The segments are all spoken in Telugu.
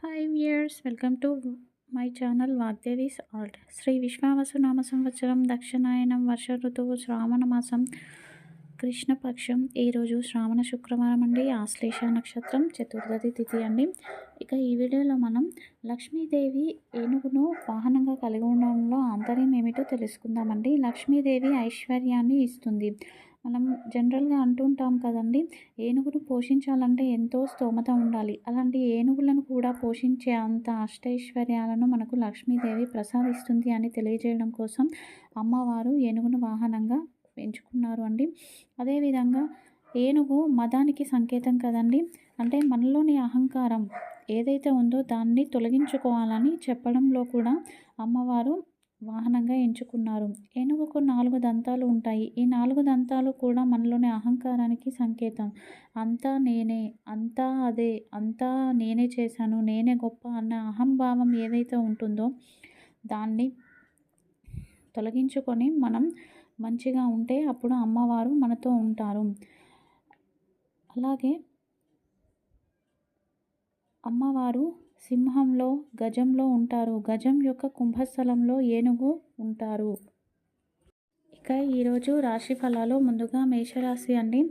Hi viewers, welcome to my channel Vagdevi's art. Sri Vishvavasu నామ సంవత్సరం దక్షిణాయనం వర్ష ఋతువు శ్రావణ మాసం కృష్ణపక్షం. ఈరోజు శ్రావణ శుక్రవారం అండి. ఆశ్లేష నక్షత్రం చతుర్థి తిథి అండి. ఇక ఈ వీడియోలో మనం లక్ష్మీదేవి ఏనుగును వాహనంగా కలిగి ఉండడంలో ఆంతర్యం ఏమిటో తెలుసుకుందామండి. లక్ష్మీదేవి ఐశ్వర్యాన్ని ఇస్తుంది. మనం జనరల్గా అంటుంటాం కదండి, ఏనుగును పోషించాలంటే ఎంతో స్తోమత ఉండాలి. అలాంటి ఏనుగులను కూడా పోషించే అంత అష్టైశ్వర్యాలను మనకు లక్ష్మీదేవి ప్రసాదిస్తుంది అని తెలియజేయడం కోసం అమ్మవారు ఏనుగును వాహనంగా ఎంచుకున్నారు అండి. అదేవిధంగా ఏనుగు మదానికి సంకేతం కదండి. అంటే మనలోని అహంకారం ఏదైతే ఉందో దాన్ని తొలగించుకోవాలని చెప్పడంలో కూడా అమ్మవారు వాహనంగా ఎంచుకున్నారు. ఏనుగుకు 4 దంతాలు ఉంటాయి. ఈ 4 దంతాలు కూడా మనలోని అహంకారానికి సంకేతం. అంతా నేనే, అంతా అదే, అంతా నేనే చేశాను, నేనే గొప్ప అన్న అహంభావం ఏదైతే ఉంటుందో దాన్ని తొలగించుకొని మనం మంచిగా ఉంటే అప్పుడు అమ్మవారు మనతో ఉంటారు. అలాగే అమ్మవారు సింహంలో, గజంలో ఉంటారు. గజం యొక్క కుంభస్థలంలో ఏనుగు ఉంటారు. ఇక ఈరోజు రాశి ఫలాలు. ముందుగా మేషరాశి అండి.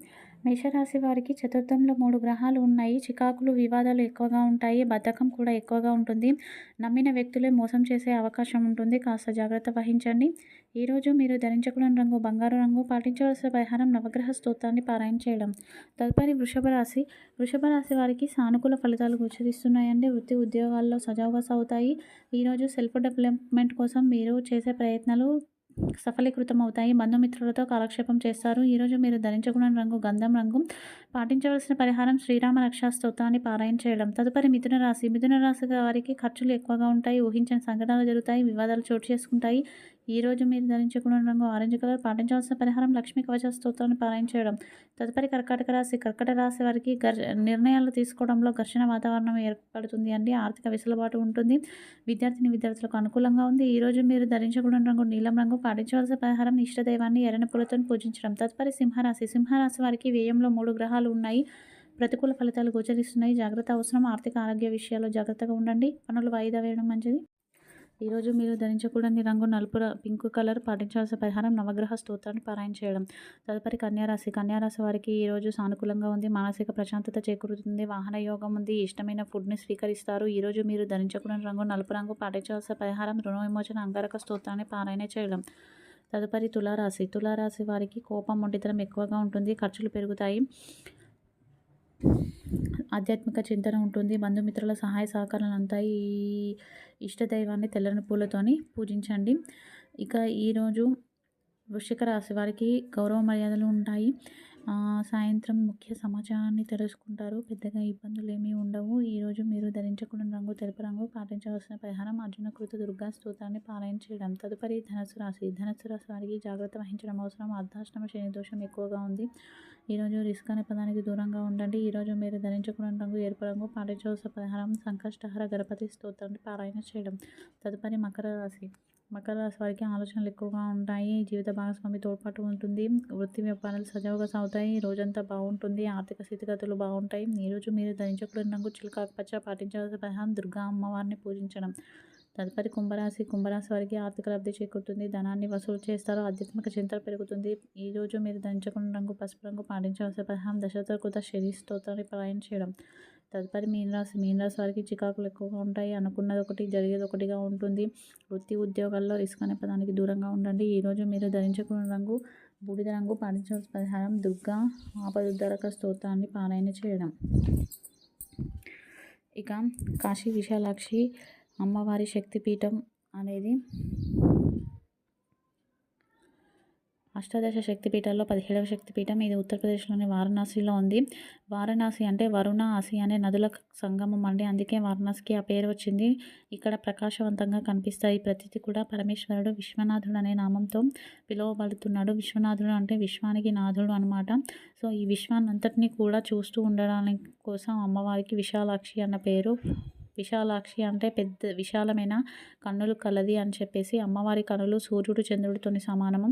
మేషరాశి వారికి చతుర్థంలో 3 గ్రహాలు ఉన్నాయి. చికాకులు, వివాదాలు ఎక్కువగా ఉంటాయి. బద్ధకం కూడా ఎక్కువగా ఉంటుంది. నమ్మిన వ్యక్తులే మోసం చేసే అవకాశం ఉంటుంది. కాస్త జాగ్రత్త వహించండి. ఈరోజు మీరు ధరించకూడని రంగు బంగారు రంగు. పాటించవలసిన పరిహారం నవగ్రహ స్తోత్రాన్ని పారాయణ చేయడం. తదుపరి వృషభ రాశి. వృషభ రాశి వారికి సానుకూల ఫలితాలు గోచరిస్తున్నాయండి. వృత్తి ఉద్యోగాల్లో సజావుగా సాగుతాయి. ఈరోజు సెల్ఫ్ డెవలప్మెంట్ కోసం మీరు చేసే ప్రయత్నాలు సఫలీకృతమవుతాయి. బంధుమిత్రులతో కాలక్షేపం చేస్తారు. ఈరోజు మీరు ధరించకూడని రంగు గంధం రంగు. పాటించవలసిన పరిహారం శ్రీరామ రక్షా స్తోత్రాన్ని పారాయణ చేయడం. తదుపరి మిథున రాశి. మిథున రాశి వారికి ఖర్చులు ఎక్కువగా ఉంటాయి. ఊహించని సంఘటనలు జరుగుతాయి. వివాదాలు చోటు చేసుకుంటాయి. ఈరోజు మీరు ధరించకూడని రంగు ఆరెంజ్ కలర్. పాటించవలసిన పరిహారం లక్ష్మీ కవచ స్తోత్రాన్ని పారాయణ చేయడం. తదుపరి కర్కాటక రాశి. కర్కాటక రాశి వారికి నిర్ణయాలు తీసుకోవడంలో ఘర్షణ వాతావరణం ఏర్పడుతుంది అండి. ఆర్థిక వెసులుబాటు ఉంటుంది. విద్యార్థులకు అనుకూలంగా ఉంది. ఈరోజు మీరు ధరించకూడని రంగు నీలం రంగు. పాటించవలసిన పరిహారం ఇష్టదైవాన్ని ఎర్రని పూలతో పూజించడం. తదుపరి సింహరాశి. సింహరాశి వారికి వ్యయంలో 3 గ్రహాలు ఉన్నాయి. ప్రతికూల ఫలితాలు గోచరిస్తున్నాయి. జాగ్రత్త అవసరం. ఆర్థిక ఆరోగ్య విషయాల్లో జాగ్రత్తగా ఉండండి. పనులు వాయిదా వేయడం మంచిది. ఈరోజు మీరు ధరించకూడని రంగు నలుపు పింక్ కలర్. పాటించాల్సిన పరిహారం నవగ్రహ స్తోత్రాన్ని పారాయణ చేయడం. తదుపరి కన్యారాశి. కన్యారాశి వారికి ఈరోజు సానుకూలంగా ఉంది. మానసిక ప్రశాంతత చేకూరుతుంది. వాహన యోగం ఉంది. ఇష్టమైన ఫుడ్ని స్వీకరిస్తారు. ఈరోజు మీరు ధరించకూడని రంగు నలుపు రంగు. పాటించాల్సిన పరిహారం రుణ విమోచన అంగారక స్తోత్రాన్ని పారాయణ చేయడం. తదుపరి తులారాశి. తులారాశి వారికి కోపం, మొండితనం ఎక్కువగా ఉంటుంది. ఖర్చులు పెరుగుతాయి. ఆధ్యాత్మిక చింతన ఉంటుంది. బంధుమిత్రుల సహాయ సహకారాలు అంతాయి. ఈ ఇష్టదైవాన్ని తెల్లని పూలతోని పూజించండి. ఇక ఈరోజు వృశ్చిక రాశి వారికి గౌరవ మర్యాదలు ఉంటాయి. సాయంత్రం ముఖ్య సమాచారాన్ని తెలుసుకుంటారు. పెద్దగా ఇబ్బందులు ఏమీ ఉండవు. ఈరోజు మీరు ధరించకూడని రంగు తెలుపు రంగు. పాటించవలసిన పరిహారం అర్జునకృత దుర్గా స్తోత్రాన్ని పారాయణ చేయడం. తదుపరి ధనుసు రాశి. ధనుసు రాశి వారికి జాగ్రత్త వహించడం అవసరం. అర్ధాష్టమ శని దోషం ఎక్కువగా ఉంది. ఈరోజు రిస్క్ అనే పదానికి దూరంగా ఉండండి. ఈరోజు మీరు ధరించకూడని రంగు ఎరుపు రంగు. పాటించవలసిన పరిహారం సంకష్టహర గణపతి స్తోత్రాన్ని పారాయణ చేయడం. తదుపరి మకర రాశి. మకర రాశి వారికి ఆలోచనలు ఎక్కువగా ఉంటాయి. జీవిత భాగస్వామి తోడ్పాటు ఉంటుంది. వృత్తి వ్యాపారాలు సజావుగా సాగుతాయి. రోజంతా బాగుంటుంది. ఆర్థిక స్థితిగతులు బాగుంటాయి. ఈరోజు మీరు ధరించకూడని రంగు చిలకాకుపచ్చ. పాటించవలసిన పరిహారం దుర్గా అమ్మవారిని పూజించడం. తదుపరి కుంభరాశి. కుంభరాశి వారికి ఆర్థిక లబ్ధి చేకూరుతుంది. ధనాన్ని వసూలు చేస్తారు. ఆధ్యాత్మిక చింతన పెరుగుతుంది. ఈరోజు మీరు ధరించకూడని రంగు పసుపు రంగు. పాటించవలసిన పరిహారం దశరథకృత శని స్తోత్రాన్ని పారాయణ చేయడం. తదుపరి మీనరాశి. మీనరాశి వారికి చికాకులు ఎక్కువగా ఉంటాయి. అనుకున్నది ఒకటి జరిగేది ఒకటిగా ఉంటుంది. వృత్తి ఉద్యోగాల్లో రిస్క్ అనే పదానికి దూరంగా ఉండండి. ఈరోజు మీరు ధరించకూడని రంగు బూడిద రంగు. పాటించవలసిన పరిహారం దుర్గా ఆపదుద్దరక స్తోత్రాన్ని పారాయణ చేయడం. ఇక కాశీ విశాలాక్షి అమ్మవారి శక్తిపీఠం అనేది అష్టాదశ శక్తిపీఠాల్లో 17వ శక్తిపీఠం. ఇది ఉత్తరప్రదేశ్లోని వారణాసిలో ఉంది. వారణాసి అంటే వరుణ, అసి అనే నదుల సంగమం అండి. అందుకే వారణాసికి ఆ పేరు వచ్చింది. ఇక్కడ ప్రకాశవంతంగా కనిపిస్తాయి. ప్రతిదీ కూడా పరమేశ్వరుడు విశ్వనాథుడు అనే నామంతో పిలువబడుతున్నాడు. విశ్వనాథుడు అంటే విశ్వానికి నాథుడు అనమాట. సో ఈ విశ్వాన్ని అంతటినీ కూడా చూస్తూ ఉండడానికి కోసం అమ్మవారికి విశాలాక్షి అన్న పేరు. విశాలాక్షి అంటే పెద్ద విశాలమైన కన్నులు కలది అని చెప్పేసి. అమ్మవారి కన్నులు సూర్యుడు చంద్రుడితోని సమానము.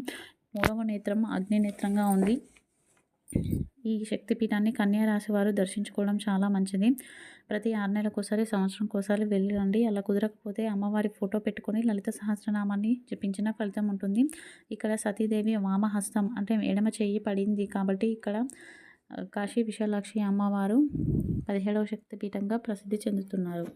3వ నేత్రం అగ్ని నేత్రంగా ఉంది. ఈ శక్తిపీఠాన్ని కన్యా రాశి వారు దర్శించుకోవడం చాలా మంచిది. ప్రతి 6 నెలలకోసారి, సంవత్సరంకోసారి వెళ్ళి రండి. అలా కుదరకపోతే అమ్మవారి ఫోటో పెట్టుకొని లలిత సహస్రనామాన్ని జపించిన ఫలితం ఉంటుంది. ఇక్కడ సతీదేవి వామహస్తం అంటే ఎడమ చెయ్యి పడింది కాబట్టి ఇక్కడ కాశీ విశాలాక్షి అమ్మవారు 17వ శక్తిపీఠంగా ప్రసిద్ధి చెందుతున్నారు.